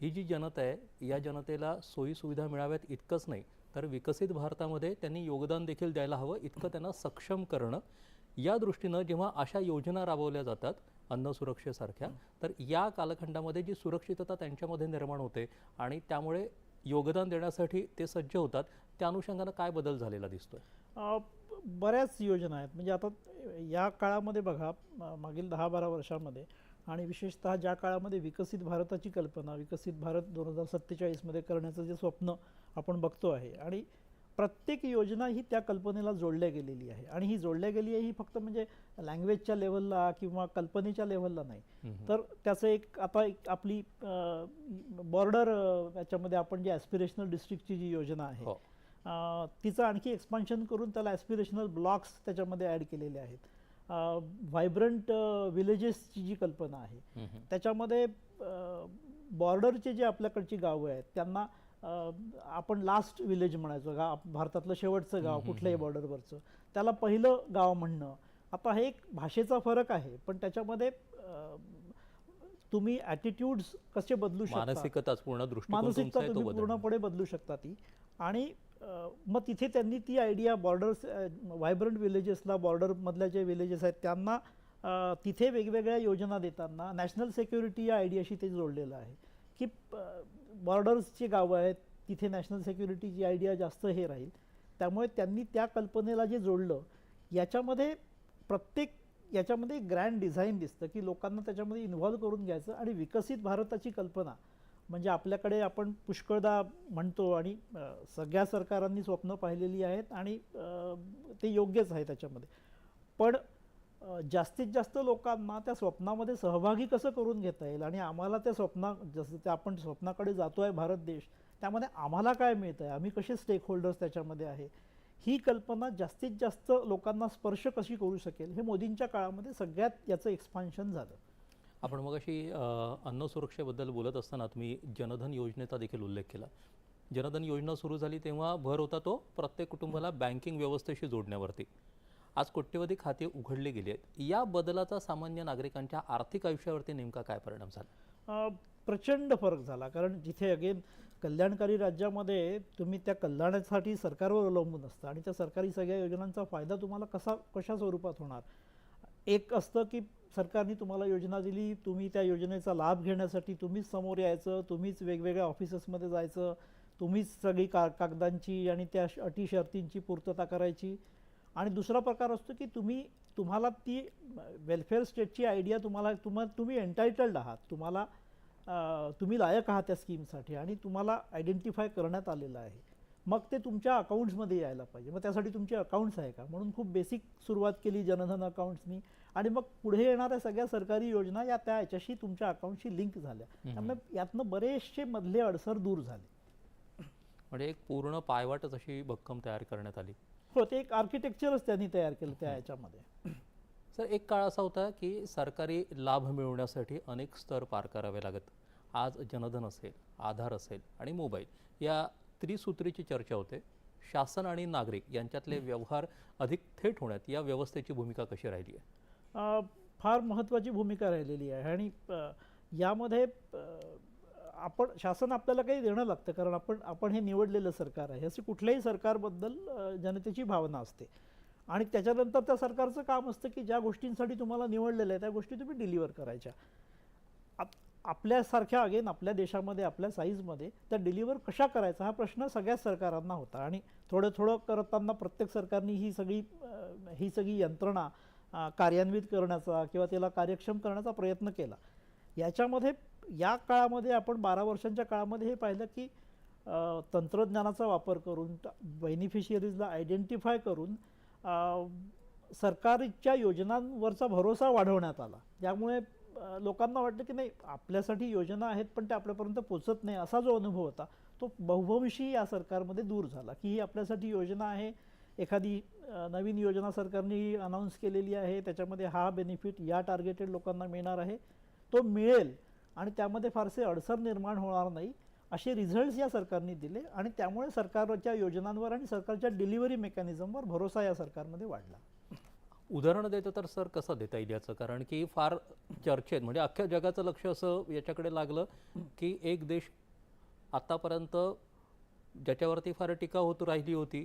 ही जी जनता आहे या जनतेला सोयीसुविधा मिळाव्यात इतकंच नाही तर विकसित भारतामध्ये त्यांनी योगदान देखील द्यायला हवं, इतकं त्यांना सक्षम करणं. या दृष्टीनं जेव्हा अशा योजना राबवल्या जातात अन्न सुरक्षेसारख्या, तर या कालखंडामध्ये जी सुरक्षितता त्यांच्यामध्ये निर्माण होते आणि त्यामुळे योगदान देण्यासाठी ते सज्ज होतात, त्या अनुषंगानं काय बदल झालेला दिसतोय? बऱ्याच योजना आहेत. म्हणजे आता या काळामध्ये बघा, मागील 10-12 वर्षामध्ये आणि विशेषतः ज्या काळामध्ये विकसित भारताची कल्पना, विकसित भारत 2047मध्ये करण्याचं जे स्वप्न आपण बघतो आहे आणि प्रत्येक योजना ही त्या कल्पनेला जोडल्या गेलेली आहे. आणि ही जोडल्या गेली आहे ही फक्त म्हणजे लँग्वेजच्या लेवलला किंवा कल्पनेच्या लेवलला नाही, तर त्याचं एक आता एक आपली बॉर्डर याच्यामध्ये आपण जी ॲस्पिरेशनल डिस्ट्रिक्टची जी योजना आहे तिचं आणखी एक्सपान्शन करून त्याला ॲस्पिरेशनल ब्लॉक्स त्याच्यामध्ये ॲड केलेले आहेत. व्हायब्रंट विलेजेसची जी कल्पना आहे त्याच्यामध्ये बॉर्डरचे जे आपल्याकडची गावं आहेत त्यांना आपण लास्ट विलेज म्हणायचो, गाव भारतातलं शेवटचं गाव कुठल्याही बॉर्डरवरचं, त्याला पहिलं गाव म्हणणं. आता हे एक भाषेचा फरक आहे, पण त्याच्यामध्ये तुम्ही ॲटिट्यूड्स कसे बदलू शकता, मानसिकता तुम्ही पूर्णपणे बदलू शकता ती. आणि मग तिथे त्यांनी ती आयडिया बॉर्डर्स व्हायब्रंट विलेजेसला, बॉर्डरमधल्या जे विलेजेस आहेत त्यांना तिथे वेगवेगळ्या योजना देताना नॅशनल सिक्युरिटी या आयडियाशी ते जोडलेलं आहे की बॉर्डर्सची गावं आहेत तिथे नॅशनल सिक्युरिटीची आयडिया जास्त हे राहील. त्यामुळे त्यांनी त्या कल्पनेला जे जोडलं याच्यामध्ये याच्यामध्ये ग्रँड डिझाईन दिसतं की लोकांना त्याच्यामध्ये इन्व्हॉल्व करून घ्यायचं. आणि विकसित भारताची कल्पना म्हणजे आपल्याकडे आपण पुष्कळदा म्हणतो आणि सगळ्या सरकारांनी स्वप्न पाहिलेली आहेत आणि ते योग्यच आहे त्याच्यामध्ये, पण जास्तीत जास्त लोकांना त्या स्वप्नामध्ये सहभागी कसं करून घेता येईल आणि आम्हाला त्या जसं ते आपण स्वप्नाकडे जातो आहे भारत देश, त्यामध्ये आम्हाला काय मिळतं आहे, आम्ही कसे स्टेक होल्डर्स त्याच्यामध्ये आहे, ही कल्पना जास्तीत जास्त लोकांना स्पर्श कशी करू शकेल, हे मोदींच्या काळामध्ये सगळ्यात याचं एक्सपान्शन झालं. आपण मग अशी अन्न सुरक्षेबद्दल बोलत असताना तुम्ही जनधन योजनेचा देखील उल्लेख केला. जनधन योजना सुरू झाली तेव्हा भर होता तो प्रत्येक कुटुंबाला बँकिंग व्यवस्थेशी जोडण्यावरती. आज कोट्यवधी खाते उघडले गेले आहेत. या बदलाचा सामान्य नागरिकांच्या आर्थिक आयुष्यावरती नेमका काय परिणाम झाला? प्रचंड फरक झाला. कारण जिथे अगेन कल्याणकारी राज्यामध्ये तुम्ही त्या कल्याणासाठी सरकारवर अवलंबून असतं आणि त्या सरकारी सगळ्या योजनांचा फायदा तुम्हाला कशा स्वरूपात होणार. एक असतं की सरकारने तुम्हाला योजना दिली, तुम्ही त्या योजनेचा लाभ घेण्यासाठी तुम्हीच समोर यायचं, तुम्हीच वेगवेगळ्या ऑफिसेसमध्ये जायचं, तुम्हीच सगळी कागदांची आणि त्या अटी शर्तींची पूर्तता करायची. आणि दुसरा प्रकार असतो की तुम्हाला ती वेलफेअर स्टेटची आयडिया तुम्ही एंटायटल्ड आहात, तुम्ही लायक आहात त्या स्कीमसाठी आणि तुम्हाला आयडेंटिफाय करण्यात आलेलं आहे. मग ते तुमच्या अकाउंट्समध्ये यायला पाहिजे. मग त्यासाठी तुमचे अकाउंट्स आहे का, म्हणून खूप बेसिक सुरुवात केली जनधन अकाउंट्सनी आणि मग पुढे येणाऱ्या सगळ्या सरकारी योजना या त्या याच्याशी तुमच्या अकाउंटशी लिंक झाल्या. त्यामुळे यातनं बरेचसे मधले अडसर दूर झाले. म्हणजे एक पूर्ण पायवाटच अशी भक्कम तयार करण्यात आली. हो, ते एक आर्किटेक्चरच त्यांनी तयार केलं त्या याच्यामध्ये. सर, एक काळ असा होता की सरकारी लाभ मिळवण्यासाठी अनेक स्तर पार करावे लागत. आज जनधन असेल, आधार असेल आणि मोबाईल या त्रिसूत्रीची चर्चा होते. शासन आणि नागरिक यांच्यातले व्यवहार अधिक थेट होण्यात या व्यवस्थेची भूमिका कशी राहिली आहे? फार महत्त्वाची भूमिका राहिलेली आहे. आणि यामध्ये शासन आपल्याला काही देणं लागतं, कारण आपण हे निवडलेलं सरकार आहे. असे कुठल्याही सरकारबद्दल जनतेची भावना असते आणि त्याच्यानंतर त्या सरकारचं काम असतं की ज्या गोष्टींसाठी तुम्हाला निवडलेलं आहे त्या गोष्टी तुम्ही डिलिव्हर करायच्या. आपल्यासारख्या आपल्या देशामध्ये आपल्या साईजमध्ये त्या डिलिव्हर कशा करायचा हा प्रश्न सगळ्याच सरकारांना होता. आणि थोडं थोडं करताना प्रत्येक सरकारने ही सगळी यंत्रणा कार्यान्वित करण्याचा किंवा त्याला कार्यक्षम करण्याचा प्रयत्न केला. याच्यामध्ये या काळामध्ये आपण 12 वर्षांच्या काळामध्ये हे पाहिलं की तंत्रज्ञानाचा वापर करून बेनिफिशियरीजला आयडेंटिफाय करून सरकारच्या योजनांवरचा भरोसा वाढवण्यात आला. त्यामुळे लोकांना वाटलं की नाही, आपल्यासाठी योजना आहेत पण त्या आपल्यापर्यंत पोचत नाही, असा जो अनुभव होता तो बहुभविषयी या सरकारमध्ये दूर झाला. की ही आपल्यासाठी योजना आहे, एखादी नवीन योजना सरकारने अनाऊन्स केलेली आहे, त्याच्यामध्ये हा बेनिफिट या टार्गेटेड लोकांना मिळणार आहे, तो मिळेल आणि त्यामध्ये फारसे अडसर निर्माण होणार नाही, असे रिझल्ट्स या सरकारने दिले. आणि त्यामुळे सरकारच्या योजनांवर आणि सरकारच्या डिलिव्हरी मेकॅनिझमवर भरोसा या सरकारमध्ये वाढला. उदाहरण द्यायचं तर सर कसं देता येईल याचं, कारण की फार चर्चेत म्हणजे अख्ख्या जगाचं लक्ष असं याच्याकडे लागलं की एक देश आतापर्यंत ज्याच्यावरती फार टीका होत राहिली होती